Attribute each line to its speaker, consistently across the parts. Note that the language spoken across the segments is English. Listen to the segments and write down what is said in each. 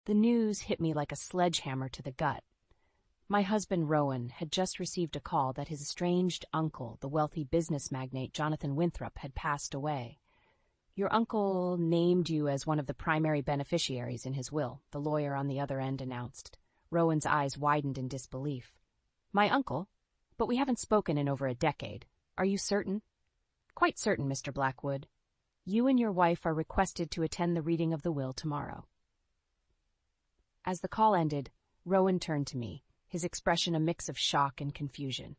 Speaker 1: The news hit me like a sledgehammer to the gut. My husband, Rowan, had just received a call that his estranged uncle, the wealthy business magnate Jonathan Winthrop, had passed away. "Your uncle named you as one of the primary beneficiaries in his will," the lawyer on the other end announced. Rowan's eyes widened in disbelief. "My uncle? But we haven't spoken in over a decade. Are you certain?" "Quite certain, Mr. Blackwood. You and your wife are requested to attend the reading of the will tomorrow." As the call ended, Rowan turned to me, his expression a mix of shock and confusion.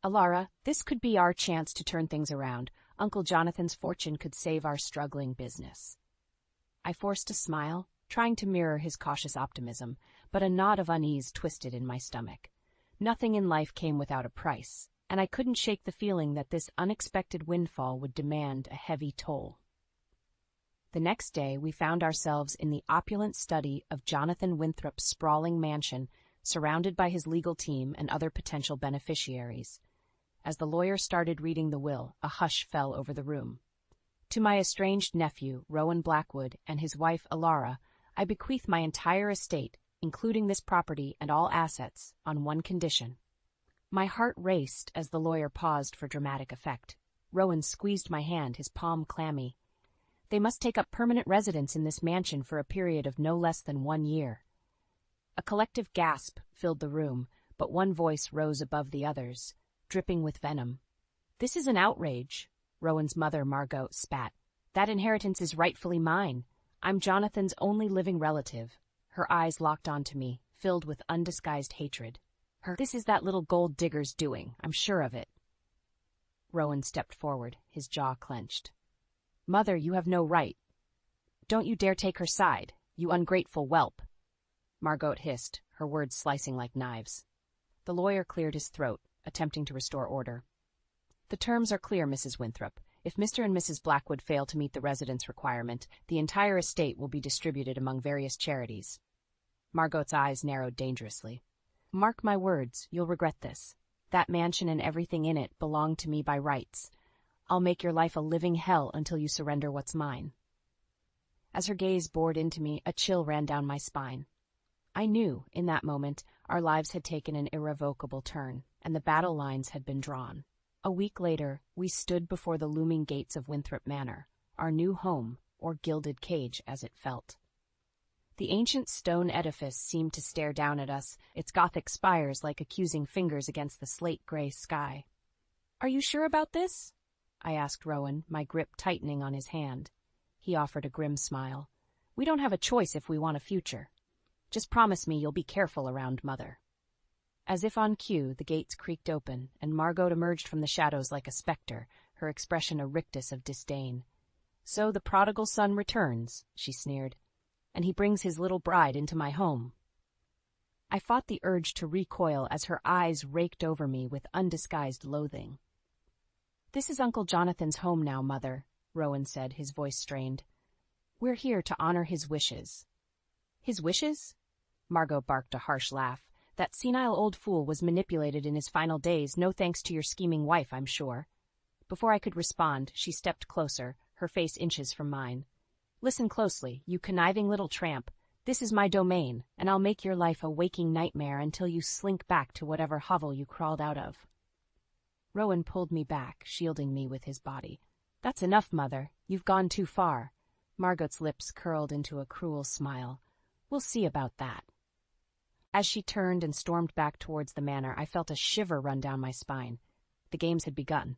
Speaker 1: "Alara, this could be our chance to turn things around. Uncle Jonathan's fortune could save our struggling business." I forced a smile, trying to mirror his cautious optimism, but a knot of unease twisted in my stomach. Nothing in life came without a price, and I couldn't shake the feeling that this unexpected windfall would demand a heavy toll. The next day, we found ourselves in the opulent study of Jonathan Winthrop's sprawling mansion, surrounded by his legal team and other potential beneficiaries. As the lawyer started reading the will, a hush fell over the room. "To my estranged nephew, Rowan Blackwood, and his wife, Alara, I bequeath my entire estate, including this property and all assets, on one condition." My heart raced as the lawyer paused for dramatic effect. Rowan squeezed my hand, his palm clammy. "They must take up permanent residence in this mansion for a period of no less than 1 year." A collective gasp filled the room, but one voice rose above the others, dripping with venom. "This is an outrage," Rowan's mother, Margot, spat. "That inheritance is rightfully mine. I'm Jonathan's only living relative." Her eyes locked onto me, filled with undisguised hatred. "This is that little gold digger's doing, I'm sure of it." Rowan stepped forward, his jaw clenched. "Mother, you have no right. Don't you dare take her side, you ungrateful whelp," Margot hissed, her words slicing like knives. The lawyer cleared his throat, attempting to restore order. "The terms are clear, Mrs. Winthrop. If Mr. and Mrs. Blackwood fail to meet the residence requirement, the entire estate will be distributed among various charities." Margot's eyes narrowed dangerously. "Mark my words, you'll regret this. That mansion and everything in it belong to me by rights. I'll make your life a living hell until you surrender what's mine." As her gaze bored into me, a chill ran down my spine. I knew, in that moment, our lives had taken an irrevocable turn, and the battle lines had been drawn. A week later, we stood before the looming gates of Winthrop Manor, our new home, or gilded cage as it felt. The ancient stone edifice seemed to stare down at us, its Gothic spires like accusing fingers against the slate-gray sky. "Are you sure about this?" I asked Rowan, my grip tightening on his hand. He offered a grim smile. "We don't have a choice if we want a future. Just promise me you'll be careful around Mother." As if on cue, the gates creaked open, and Margot emerged from the shadows like a specter, her expression a rictus of disdain. "So the prodigal son returns," she sneered, "and he brings his little bride into my home." I fought the urge to recoil as her eyes raked over me with undisguised loathing. "This is Uncle Jonathan's home now, Mother," Rowan said, his voice strained. "We're here to honor his wishes." "His wishes?" Margot barked a harsh laugh. "That senile old fool was manipulated in his final days, no thanks to your scheming wife, I'm sure." Before I could respond, she stepped closer, her face inches from mine. "Listen closely, you conniving little tramp. This is my domain, and I'll make your life a waking nightmare until you slink back to whatever hovel you crawled out of." Rowan pulled me back, shielding me with his body. "That's enough, Mother. You've gone too far." Margot's lips curled into a cruel smile. "We'll see about that." As she turned and stormed back towards the manor, I felt a shiver run down my spine. The games had begun.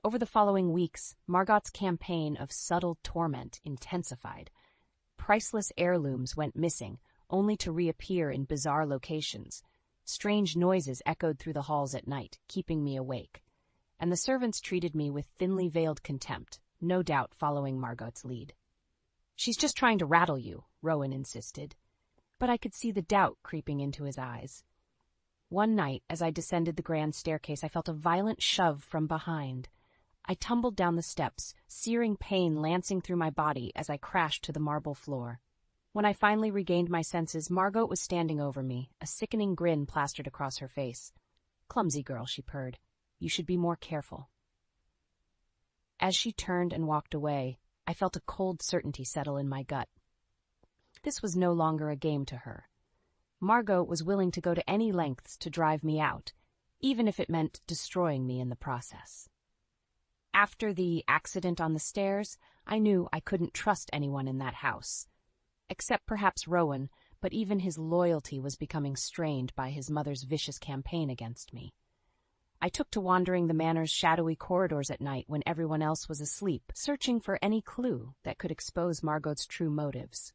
Speaker 1: Over the following weeks, Margot's campaign of subtle torment intensified. Priceless heirlooms went missing, only to reappear in bizarre locations. Strange noises echoed through the halls at night, keeping me awake. And the servants treated me with thinly veiled contempt, no doubt following Margot's lead. "She's just trying to rattle you," Rowan insisted. But I could see the doubt creeping into his eyes. One night, as I descended the grand staircase, I felt a violent shove from behind. I tumbled down the steps, searing pain lancing through my body as I crashed to the marble floor. When I finally regained my senses, Margot was standing over me, a sickening grin plastered across her face. "Clumsy girl," she purred. "You should be more careful." As she turned and walked away, I felt a cold certainty settle in my gut. This was no longer a game to her. Margot was willing to go to any lengths to drive me out, even if it meant destroying me in the process. After the accident on the stairs, I knew I couldn't trust anyone in that house. Except perhaps Rowan, but even his loyalty was becoming strained by his mother's vicious campaign against me. I took to wandering the manor's shadowy corridors at night when everyone else was asleep, searching for any clue that could expose Margot's true motives.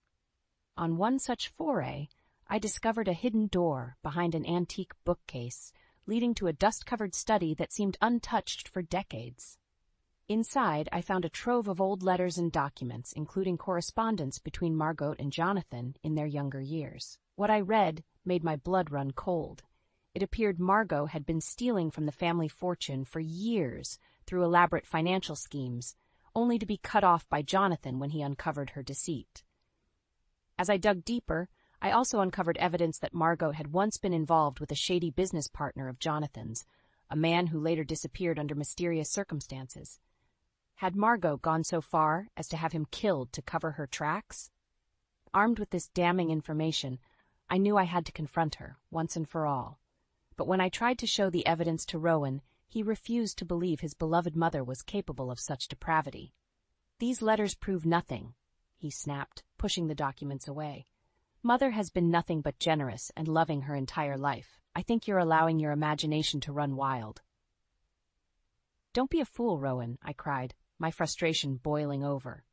Speaker 1: On one such foray, I discovered a hidden door behind an antique bookcase, leading to a dust-covered study that seemed untouched for decades. Inside, I found a trove of old letters and documents, including correspondence between Margot and Jonathan in their younger years. What I read made my blood run cold. It appeared Margot had been stealing from the family fortune for years through elaborate financial schemes, only to be cut off by Jonathan when he uncovered her deceit. As I dug deeper, I also uncovered evidence that Margot had once been involved with a shady business partner of Jonathan's, a man who later disappeared under mysterious circumstances. Had Margot gone so far as to have him killed to cover her tracks? Armed with this damning information, I knew I had to confront her, once and for all. But when I tried to show the evidence to Rowan, he refused to believe his beloved mother was capable of such depravity. "These letters prove nothing," he snapped, pushing the documents away. "Mother has been nothing but generous and loving her entire life. I think you're allowing your imagination to run wild." "Don't be a fool, Rowan," I cried, my frustration boiling over.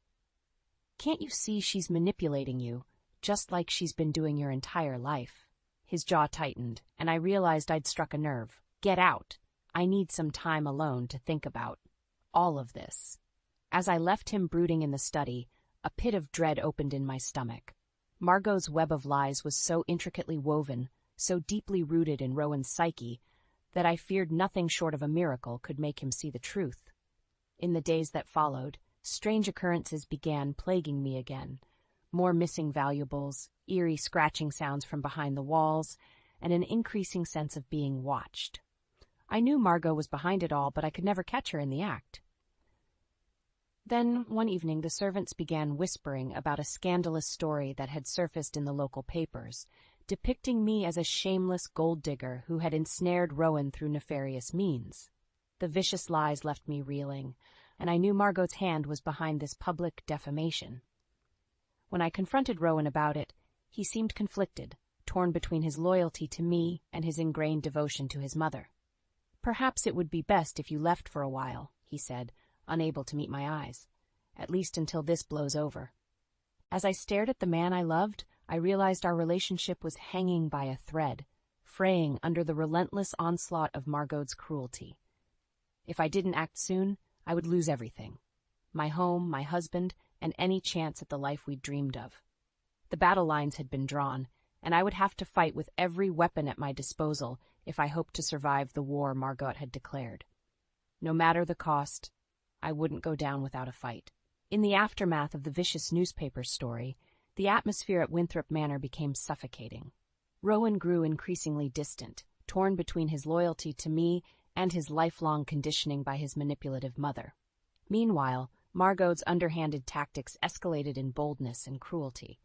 Speaker 1: "Can't you see she's manipulating you, just like she's been doing your entire life?" His jaw tightened, and I realized I'd struck a nerve. "Get out. I need some time alone to think about all of this." As I left him brooding in the study, a pit of dread opened in my stomach. Margot's web of lies was so intricately woven, so deeply rooted in Rowan's psyche, that I feared nothing short of a miracle could make him see the truth. In the days that followed, strange occurrences began plaguing me again. More missing valuables, eerie scratching sounds from behind the walls, and an increasing sense of being watched. I knew Margot was behind it all, but I could never catch her in the act. Then, one evening, the servants began whispering about a scandalous story that had surfaced in the local papers, depicting me as a shameless gold digger who had ensnared Rowan through nefarious means. The vicious lies left me reeling, and I knew Margot's hand was behind this public defamation. When I confronted Rowan about it, he seemed conflicted, torn between his loyalty to me and his ingrained devotion to his mother. "Perhaps it would be best if you left for a while," he said, unable to meet my eyes, "at least until this blows over." As I stared at the man I loved, I realized our relationship was hanging by a thread, fraying under the relentless onslaught of Margot's cruelty. If I didn't act soon, I would lose everything: my home, my husband, and any chance at the life we'd dreamed of. The battle lines had been drawn, and I would have to fight with every weapon at my disposal if I hoped to survive the war Margot had declared. No matter the cost, I wouldn't go down without a fight. In the aftermath of the vicious newspaper story, the atmosphere at Winthrop Manor became suffocating. Rowan grew increasingly distant, torn between his loyalty to me and his lifelong conditioning by his manipulative mother. Meanwhile, Margot's underhanded tactics escalated in boldness and cruelty.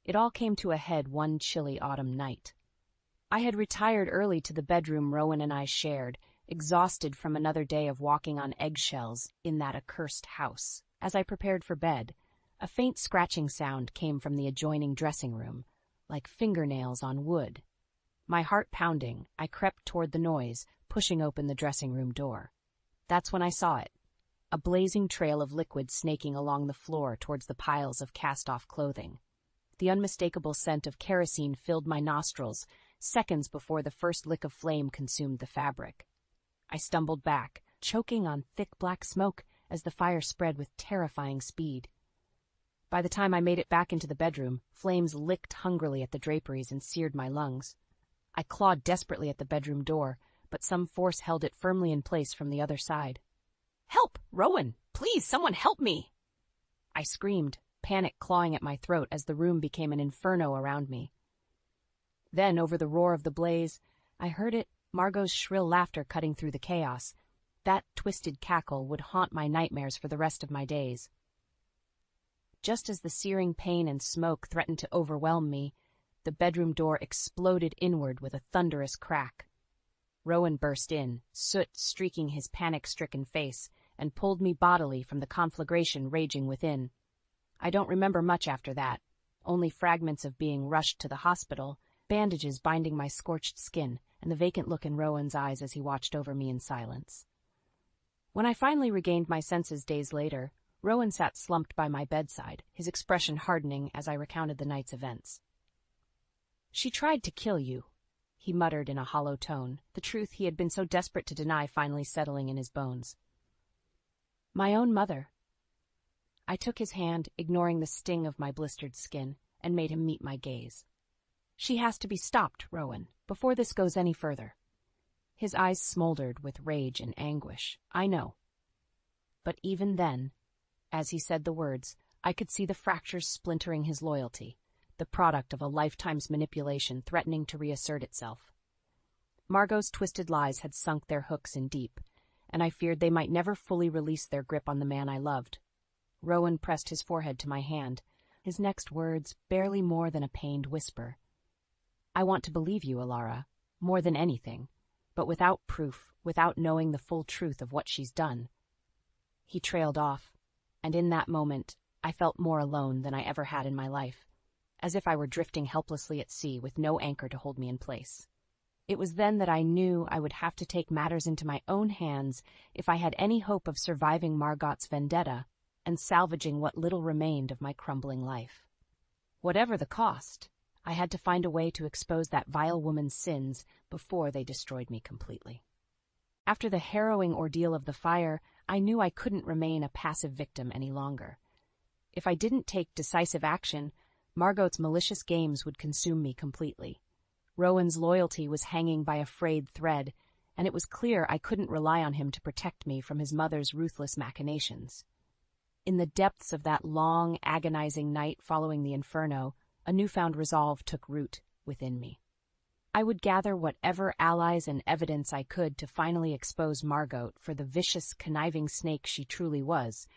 Speaker 1: It all came to a head one chilly autumn night. I had retired early to the bedroom Rowan and I shared, exhausted from another day of walking on eggshells in that accursed house. As I prepared for bed, a faint scratching sound came from the adjoining dressing room, like fingernails on wood. My heart pounding, I crept toward the noise, pushing open the dressing room door. That's when I saw it: a blazing trail of liquid snaking along the floor towards the piles of cast-off clothing. The unmistakable scent of kerosene filled my nostrils, seconds before the first lick of flame consumed the fabric. I stumbled back, choking on thick black smoke as the fire spread with terrifying speed. By the time I made it back into the bedroom, flames licked hungrily at the draperies and seared my lungs. I clawed desperately at the bedroom door, but some force held it firmly in place from the other side. "Help! Rowan! Please, someone help me!" I screamed, panic clawing at my throat as the room became an inferno around me. Then, over the roar of the blaze, I heard it, Margot's shrill laughter cutting through the chaos. That twisted cackle would haunt my nightmares for the rest of my days. Just as the searing pain and smoke threatened to overwhelm me, the bedroom door exploded inward with a thunderous crack. Rowan burst in, soot streaking his panic-stricken face, and pulled me bodily from the conflagration raging within. I don't remember much after that, only fragments of being rushed to the hospital, bandages binding my scorched skin, and the vacant look in Rowan's eyes as he watched over me in silence. When I finally regained my senses days later, Rowan sat slumped by my bedside, his expression hardening as I recounted the night's events. "She tried to kill you," he muttered in a hollow tone, the truth he had been so desperate to deny finally settling in his bones. "My own mother." I took his hand, ignoring the sting of my blistered skin, and made him meet my gaze. "She has to be stopped, Rowan, before this goes any further." His eyes smoldered with rage and anguish, I know. But even then, as he said the words, I could see the fractures splintering his loyalty, the product of a lifetime's manipulation threatening to reassert itself. Margot's twisted lies had sunk their hooks in deep, and I feared they might never fully release their grip on the man I loved. Rowan pressed his forehead to my hand, his next words barely more than a pained whisper. "I want to believe you, Alara, more than anything, but without proof, without knowing the full truth of what she's done." He trailed off, and in that moment I felt more alone than I ever had in my life, as if I were drifting helplessly at sea with no anchor to hold me in place. It was then that I knew I would have to take matters into my own hands if I had any hope of surviving Margot's vendetta and salvaging what little remained of my crumbling life. Whatever the cost, I had to find a way to expose that vile woman's sins before they destroyed me completely. After the harrowing ordeal of the fire, I knew I couldn't remain a passive victim any longer. If I didn't take decisive action, Margot's malicious games would consume me completely. Rowan's loyalty was hanging by a frayed thread, and it was clear I couldn't rely on him to protect me from his mother's ruthless machinations. In the depths of that long, agonizing night following the inferno, a newfound resolve took root within me. I would gather whatever allies and evidence I could to finally expose Margot for the vicious, conniving snake she truly was,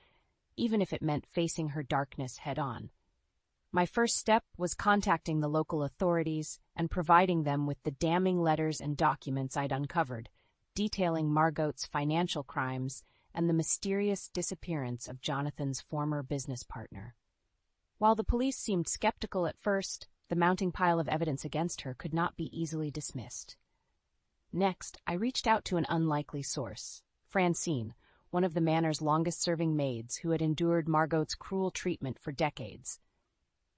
Speaker 1: even if it meant facing her darkness head-on. My first step was contacting the local authorities and providing them with the damning letters and documents I'd uncovered, detailing Margot's financial crimes and the mysterious disappearance of Jonathan's former business partner. While the police seemed skeptical at first, the mounting pile of evidence against her could not be easily dismissed. Next, I reached out to an unlikely source, Francine, one of the manor's longest-serving maids who had endured Margot's cruel treatment for decades.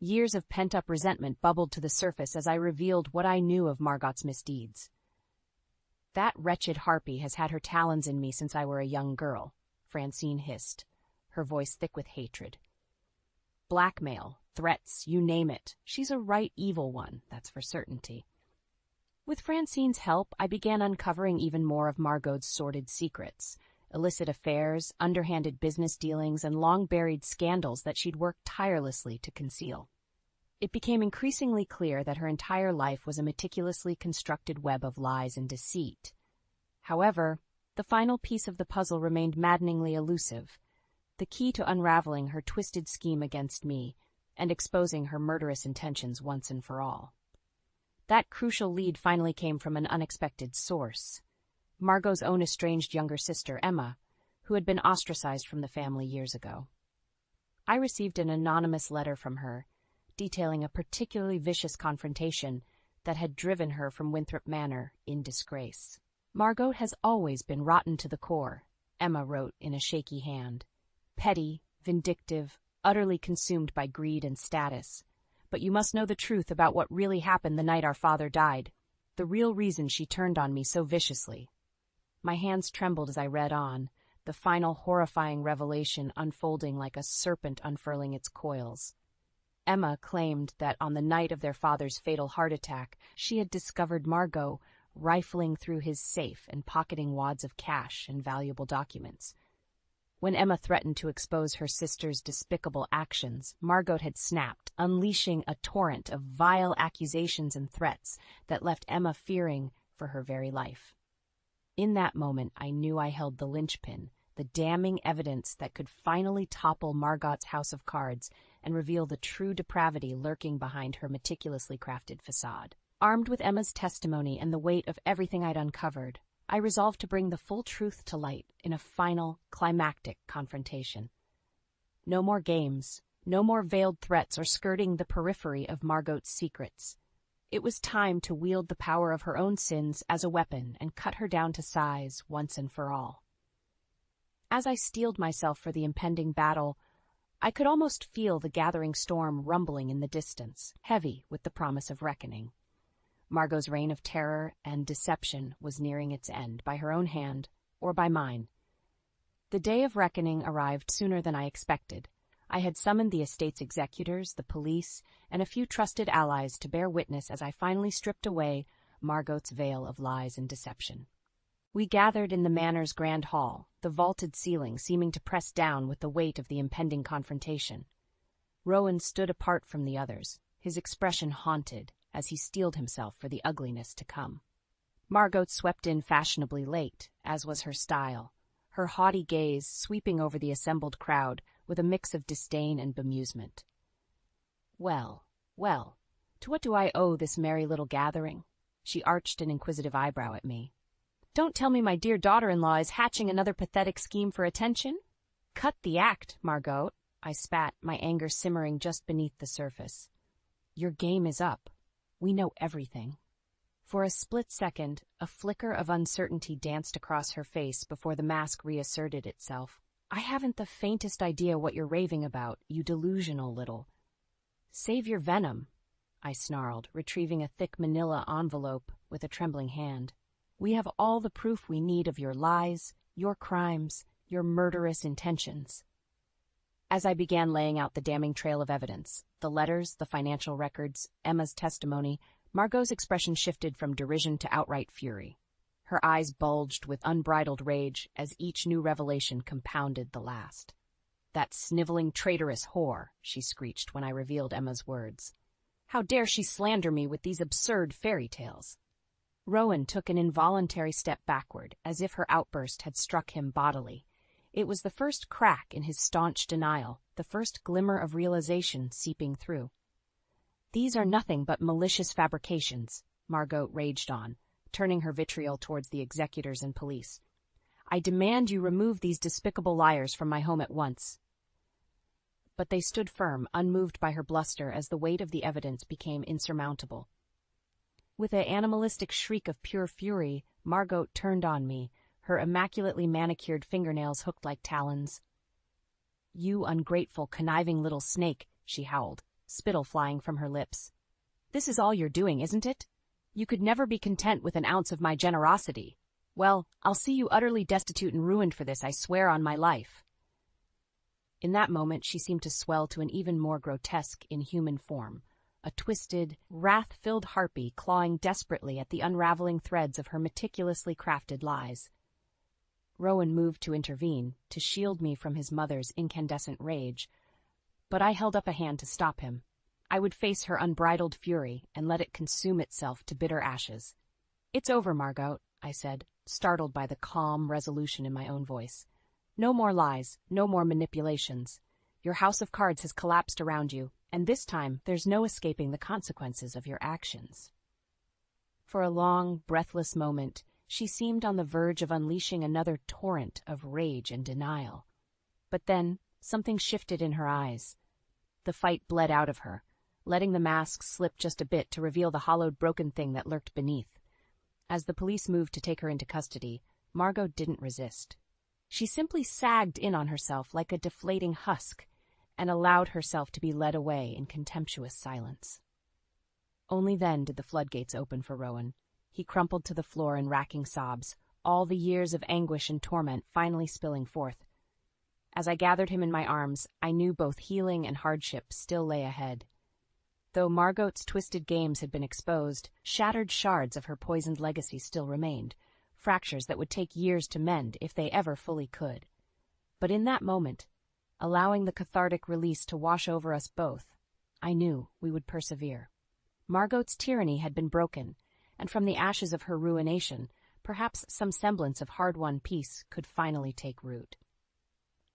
Speaker 1: Years of pent-up resentment bubbled to the surface as I revealed what I knew of Margot's misdeeds. "That wretched harpy has had her talons in me since I were a young girl," Francine hissed, her voice thick with hatred. "Blackmail, threats, you name it. She's a right evil one, that's for certainty." With Francine's help, I began uncovering even more of Margot's sordid secrets, illicit affairs, underhanded business dealings, and long-buried scandals that she'd worked tirelessly to conceal. It became increasingly clear that her entire life was a meticulously constructed web of lies and deceit. However, the final piece of the puzzle remained maddeningly elusive, the key to unraveling her twisted scheme against me and exposing her murderous intentions once and for all. That crucial lead finally came from an unexpected source, Margot's own estranged younger sister, Emma, who had been ostracized from the family years ago. I received an anonymous letter from her, detailing a particularly vicious confrontation that had driven her from Winthrop Manor in disgrace. "Margot has always been rotten to the core," Emma wrote in a shaky hand. "Petty, vindictive, utterly consumed by greed and status. But you must know the truth about what really happened the night our father died, the real reason she turned on me so viciously." My hands trembled as I read on, the final horrifying revelation unfolding like a serpent unfurling its coils. Emma claimed that on the night of their father's fatal heart attack, she had discovered Margot rifling through his safe and pocketing wads of cash and valuable documents. When Emma threatened to expose her sister's despicable actions, Margot had snapped, unleashing a torrent of vile accusations and threats that left Emma fearing for her very life. In that moment, I knew I held the linchpin, the damning evidence that could finally topple Margot's house of cards and reveal the true depravity lurking behind her meticulously crafted facade. Armed with Emma's testimony and the weight of everything I'd uncovered, I resolved to bring the full truth to light in a final, climactic confrontation. No more games, no more veiled threats or skirting the periphery of Margot's secrets. It was time to wield the power of her own sins as a weapon and cut her down to size once and for all. As I steeled myself for the impending battle, I could almost feel the gathering storm rumbling in the distance, heavy with the promise of reckoning. Margot's reign of terror and deception was nearing its end, by her own hand or by mine. The day of reckoning arrived sooner than I expected. I had summoned the estate's executors, the police, and a few trusted allies to bear witness as I finally stripped away Margot's veil of lies and deception. We gathered in the manor's grand hall, the vaulted ceiling seeming to press down with the weight of the impending confrontation. Rowan stood apart from the others, his expression haunted, as he steeled himself for the ugliness to come. Margot swept in fashionably late, as was her style, her haughty gaze sweeping over the assembled crowd with a mix of disdain and bemusement. Well, well, to what do I owe this merry little gathering? She arched an inquisitive eyebrow at me. Don't tell me my dear daughter-in-law is hatching another pathetic scheme for attention? Cut the act, Margot, I spat, my anger simmering just beneath the surface. Your game is up. We know everything. For a split second, a flicker of uncertainty danced across her face before the mask reasserted itself. I haven't the faintest idea what you're raving about, you delusional little. Save your venom, I snarled, retrieving a thick manila envelope with a trembling hand. We have all the proof we need of your lies, your crimes, your murderous intentions. As I began laying out the damning trail of evidence, the letters, the financial records, Emma's testimony, Margot's expression shifted from derision to outright fury. Her eyes bulged with unbridled rage as each new revelation compounded the last. That sniveling, traitorous whore, she screeched when I revealed Emma's words. How dare she slander me with these absurd fairy tales? Rowan took an involuntary step backward, as if her outburst had struck him bodily. It was the first crack in his staunch denial, the first glimmer of realization seeping through. These are nothing but malicious fabrications, Margot raged on, turning her vitriol towards the executors and police. I demand you remove these despicable liars from my home at once. But they stood firm, unmoved by her bluster as the weight of the evidence became insurmountable. With an animalistic shriek of pure fury, Margot turned on me, her immaculately manicured fingernails hooked like talons. You ungrateful, conniving little snake, she howled, spittle flying from her lips. This is all you're doing, isn't it? You could never be content with an ounce of my generosity. Well, I'll see you utterly destitute and ruined for this, I swear on my life. In that moment she seemed to swell to an even more grotesque, inhuman form, a twisted, wrath-filled harpy clawing desperately at the unraveling threads of her meticulously crafted lies. Rowan moved to intervene, to shield me from his mother's incandescent rage, but I held up a hand to stop him. I would face her unbridled fury and let it consume itself to bitter ashes. It's over, Margot, I said, startled by the calm resolution in my own voice. No more lies, no more manipulations. Your house of cards has collapsed around you, and this time there's no escaping the consequences of your actions. For a long, breathless moment, she seemed on the verge of unleashing another torrent of rage and denial. But then, something shifted in her eyes. The fight bled out of her, letting the mask slip just a bit to reveal the hollowed, broken thing that lurked beneath. As the police moved to take her into custody, Margot didn't resist. She simply sagged in on herself like a deflating husk, and allowed herself to be led away in contemptuous silence. Only then did the floodgates open for Rowan. He crumpled to the floor in racking sobs, all the years of anguish and torment finally spilling forth. As I gathered him in my arms, I knew both healing and hardship still lay ahead. Though Margot's twisted games had been exposed, shattered shards of her poisoned legacy still remained, fractures that would take years to mend if they ever fully could. But in that moment, allowing the cathartic release to wash over us both, I knew we would persevere. Margot's tyranny had been broken, and from the ashes of her ruination, perhaps some semblance of hard-won peace could finally take root.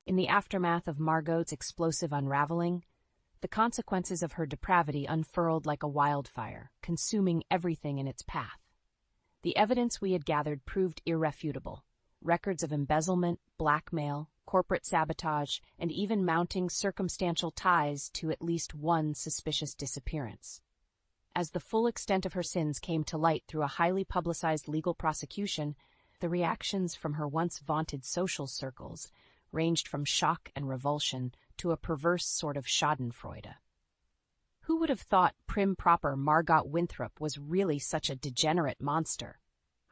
Speaker 1: In the aftermath of Margot's explosive unraveling, The consequences of her depravity unfurled like a wildfire, consuming everything in its path. The evidence we had gathered proved irrefutable. Records of embezzlement, blackmail, corporate sabotage, and even mounting circumstantial ties to at least one suspicious disappearance. As the full extent of her sins came to light through a highly publicized legal prosecution, the reactions from her once vaunted social circles ranged from shock and revulsion to a perverse sort of schadenfreude. Who would have thought prim-proper Margot Winthrop was really such a degenerate monster?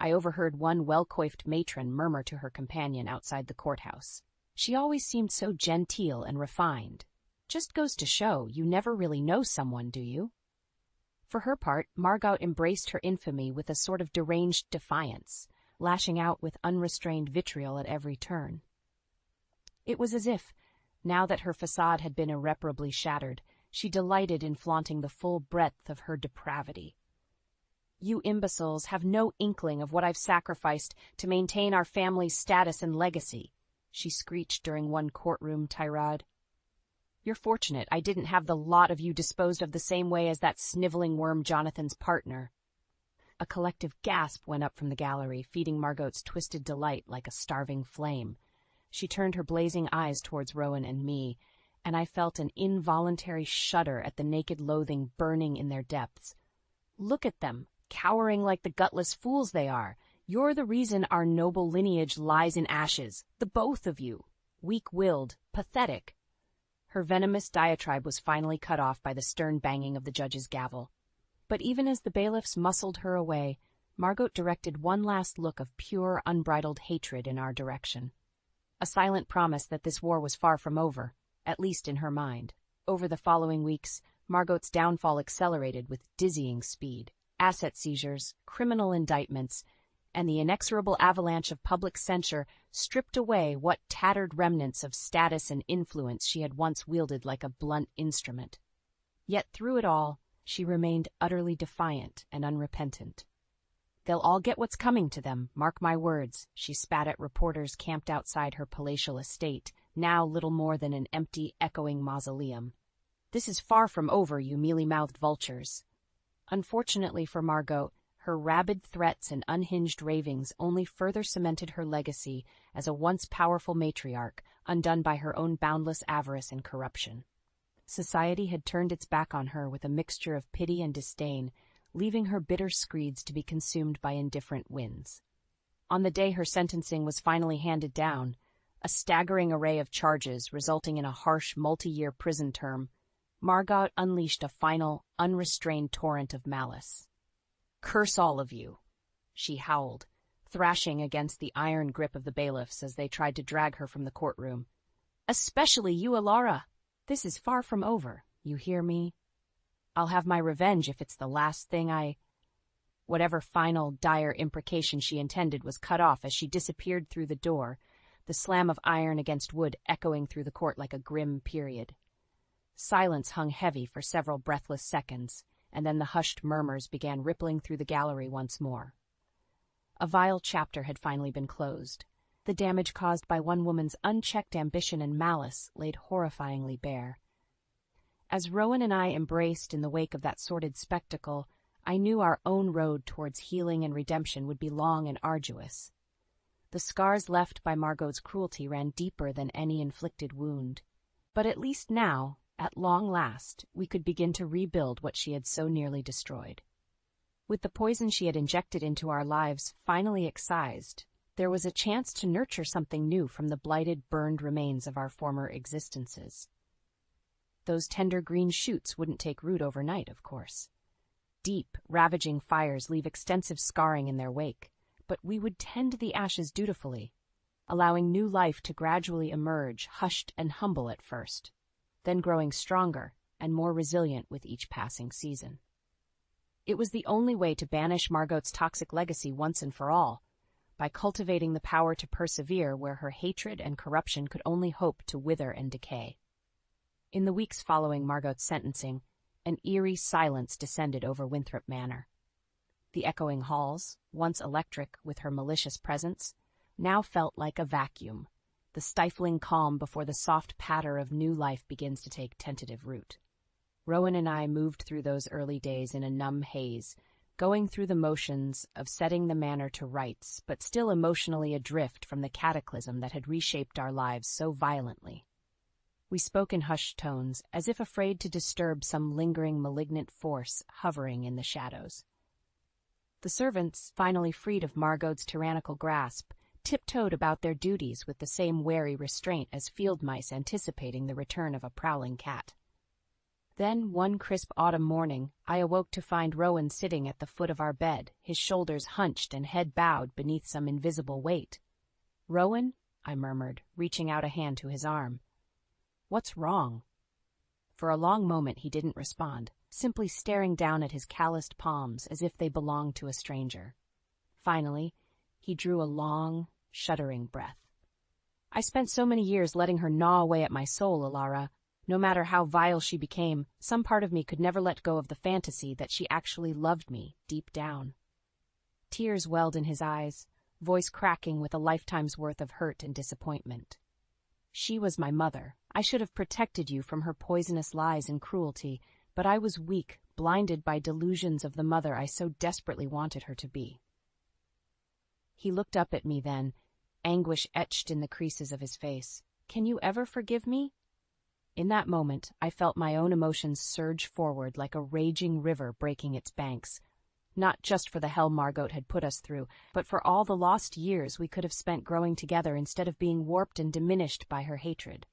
Speaker 1: I overheard one well-coiffed matron murmur to her companion outside the courthouse. She always seemed so genteel and refined. Just goes to show you never really know someone, do you? For her part, Margot embraced her infamy with a sort of deranged defiance, lashing out with unrestrained vitriol at every turn. It was as if, now that her facade had been irreparably shattered, she delighted in flaunting the full breadth of her depravity. "You imbeciles have no inkling of what I've sacrificed to maintain our family's status and legacy," she screeched during one courtroom tirade. "You're fortunate I didn't have the lot of you disposed of the same way as that sniveling worm Jonathan's partner." A collective gasp went up from the gallery, feeding Margot's twisted delight like a starving flame. She turned her blazing eyes towards Rowan and me, and I felt an involuntary shudder at the naked loathing burning in their depths. "Look at them, cowering like the gutless fools they are. You're the reason our noble lineage lies in ashes, the both of you. Weak-willed, pathetic." Her venomous diatribe was finally cut off by the stern banging of the judge's gavel. But even as the bailiffs muscled her away, Margot directed one last look of pure, unbridled hatred in our direction. A silent promise that this war was far from over, at least in her mind. Over the following weeks, Margot's downfall accelerated with dizzying speed. Asset seizures, criminal indictments, and the inexorable avalanche of public censure stripped away what tattered remnants of status and influence she had once wielded like a blunt instrument. Yet through it all, she remained utterly defiant and unrepentant. "They'll all get what's coming to them, mark my words," she spat at reporters camped outside her palatial estate, now little more than an empty, echoing mausoleum. "This is far from over, you mealy-mouthed vultures." Unfortunately for Margot, her rabid threats and unhinged ravings only further cemented her legacy as a once powerful matriarch, undone by her own boundless avarice and corruption. Society had turned its back on her with a mixture of pity and disdain, leaving her bitter screeds to be consumed by indifferent winds. On the day her sentencing was finally handed down, a staggering array of charges resulting in a harsh multi-year prison term, Margot unleashed a final, unrestrained torrent of malice. "Curse all of you," she howled, thrashing against the iron grip of the bailiffs as they tried to drag her from the courtroom. "Especially you, Alara. This is far from over, you hear me? I'll have my revenge if it's the last thing I—" Whatever final, dire imprecation she intended was cut off as she disappeared through the door, the slam of iron against wood echoing through the court like a grim period. Silence hung heavy for several breathless seconds, and then the hushed murmurs began rippling through the gallery once more. A vile chapter had finally been closed. The damage caused by one woman's unchecked ambition and malice laid horrifyingly bare. As Rowan and I embraced in the wake of that sordid spectacle, I knew our own road towards healing and redemption would be long and arduous. The scars left by Margot's cruelty ran deeper than any inflicted wound. But at least now, at long last, we could begin to rebuild what she had so nearly destroyed. With the poison she had injected into our lives finally excised, there was a chance to nurture something new from the blighted, burned remains of our former existences. Those tender green shoots wouldn't take root overnight, of course. Deep, ravaging fires leave extensive scarring in their wake, but we would tend the ashes dutifully, allowing new life to gradually emerge, hushed and humble at first, then growing stronger and more resilient with each passing season. It was the only way to banish Margot's toxic legacy once and for all, by cultivating the power to persevere where her hatred and corruption could only hope to wither and decay. In the weeks following Margot's sentencing, an eerie silence descended over Winthrop Manor. The echoing halls, once electric with her malicious presence, now felt like a vacuum, the stifling calm before the soft patter of new life begins to take tentative root. Rowan and I moved through those early days in a numb haze, going through the motions of setting the manor to rights, but still emotionally adrift from the cataclysm that had reshaped our lives so violently. We spoke in hushed tones, as if afraid to disturb some lingering malignant force hovering in the shadows. The servants, finally freed of Margot's tyrannical grasp, tiptoed about their duties with the same wary restraint as field mice anticipating the return of a prowling cat. Then, one crisp autumn morning, I awoke to find Rowan sitting at the foot of our bed, his shoulders hunched and head bowed beneath some invisible weight. "Rowan," I murmured, reaching out a hand to his arm. "What's wrong?" For a long moment he didn't respond, simply staring down at his calloused palms as if they belonged to a stranger. Finally, he drew a long, shuddering breath. "I spent so many years letting her gnaw away at my soul, Alara. No matter how vile she became, some part of me could never let go of the fantasy that she actually loved me deep down." Tears welled in his eyes, voice cracking with a lifetime's worth of hurt and disappointment. "She was my mother. I should have protected you from her poisonous lies and cruelty, but I was weak, blinded by delusions of the mother I so desperately wanted her to be." He looked up at me then, anguish etched in the creases of his face. "Can you ever forgive me?" In that moment, I felt my own emotions surge forward like a raging river breaking its banks, not just for the hell Margot had put us through, but for all the lost years we could have spent growing together instead of being warped and diminished by her hatred.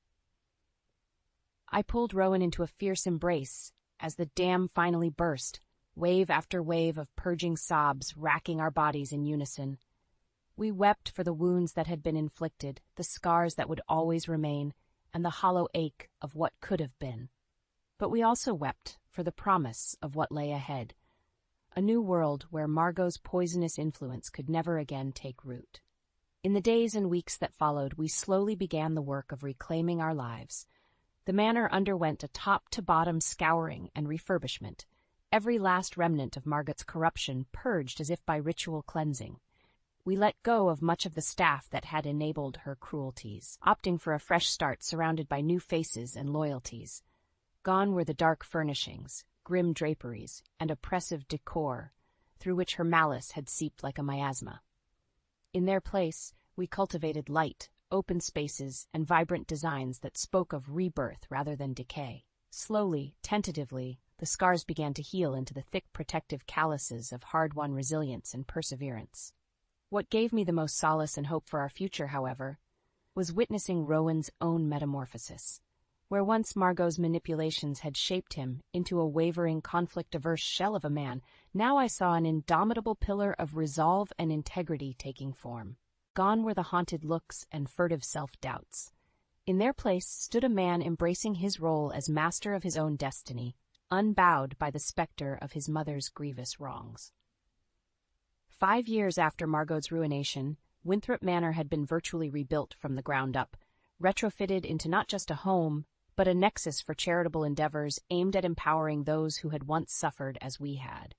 Speaker 1: I pulled Rowan into a fierce embrace as the dam finally burst, wave after wave of purging sobs racking our bodies in unison. We wept for the wounds that had been inflicted, the scars that would always remain, and the hollow ache of what could have been. But we also wept for the promise of what lay ahead, a new world where Margot's poisonous influence could never again take root. In the days and weeks that followed, we slowly began the work of reclaiming our lives. The manor underwent a top-to-bottom scouring and refurbishment, every last remnant of Margot's corruption purged as if by ritual cleansing. We let go of much of the staff that had enabled her cruelties, opting for a fresh start surrounded by new faces and loyalties. Gone were the dark furnishings, grim draperies, and oppressive decor through which her malice had seeped like a miasma. In their place, we cultivated light, open spaces, and vibrant designs that spoke of rebirth rather than decay. Slowly, tentatively, the scars began to heal into the thick protective calluses of hard-won resilience and perseverance. What gave me the most solace and hope for our future, however, was witnessing Rowan's own metamorphosis. Where once Margot's manipulations had shaped him into a wavering, conflict-averse shell of a man, now I saw an indomitable pillar of resolve and integrity taking form. Gone were the haunted looks and furtive self-doubts. In their place stood a man embracing his role as master of his own destiny, unbowed by the specter of his mother's grievous wrongs. 5 years after Margot's ruination, Winthrop Manor had been virtually rebuilt from the ground up, retrofitted into not just a home, but a nexus for charitable endeavors aimed at empowering those who had once suffered as we had.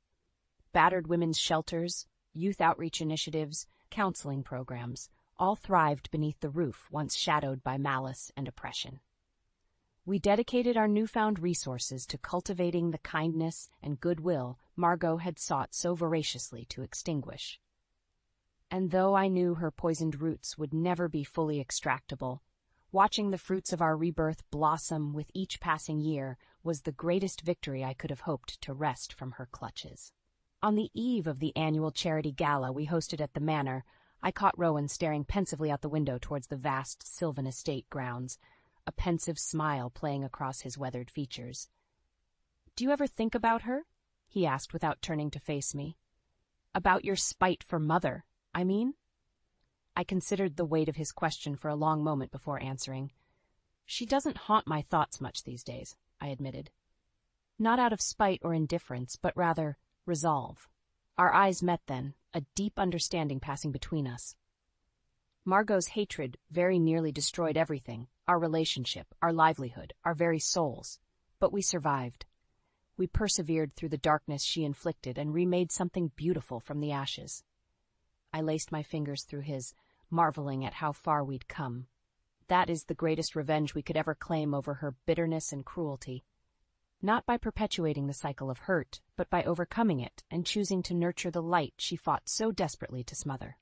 Speaker 1: Battered women's shelters, youth outreach initiatives, counseling programs, all thrived beneath the roof once shadowed by malice and oppression. We dedicated our newfound resources to cultivating the kindness and goodwill Margot had sought so voraciously to extinguish. And though I knew her poisoned roots would never be fully extractable, watching the fruits of our rebirth blossom with each passing year was the greatest victory I could have hoped to wrest from her clutches. On the eve of the annual charity gala we hosted at the manor, I caught Rowan staring pensively out the window towards the vast Sylvan estate grounds, a pensive smile playing across his weathered features. "Do you ever think about her?" he asked without turning to face me. "About your spite for Mother, I mean?" I considered the weight of his question for a long moment before answering. "She doesn't haunt my thoughts much these days," I admitted. Not out of spite or indifference, but rather resolve. Our eyes met then, a deep understanding passing between us. Margot's hatred very nearly destroyed everything, our relationship, our livelihood, our very souls. But we survived. We persevered through the darkness she inflicted and remade something beautiful from the ashes. I laced my fingers through his, marveling at how far we'd come. That is the greatest revenge we could ever claim over her bitterness and cruelty. not by perpetuating the cycle of hurt, but by overcoming it and choosing to nurture the light she fought so desperately to smother.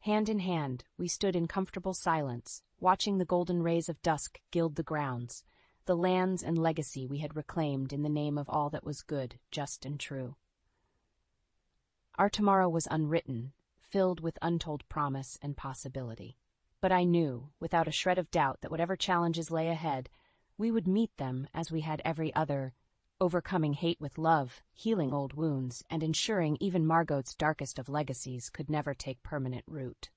Speaker 1: Hand in hand, we stood in comfortable silence, watching the golden rays of dusk gild the grounds, the lands and legacy we had reclaimed in the name of all that was good, just, and true. Our tomorrow was unwritten, filled with untold promise and possibility. But I knew, without a shred of doubt, that whatever challenges lay ahead, we would meet them as we had every other, overcoming hate with love, healing old wounds, and ensuring even Margot's darkest of legacies could never take permanent root.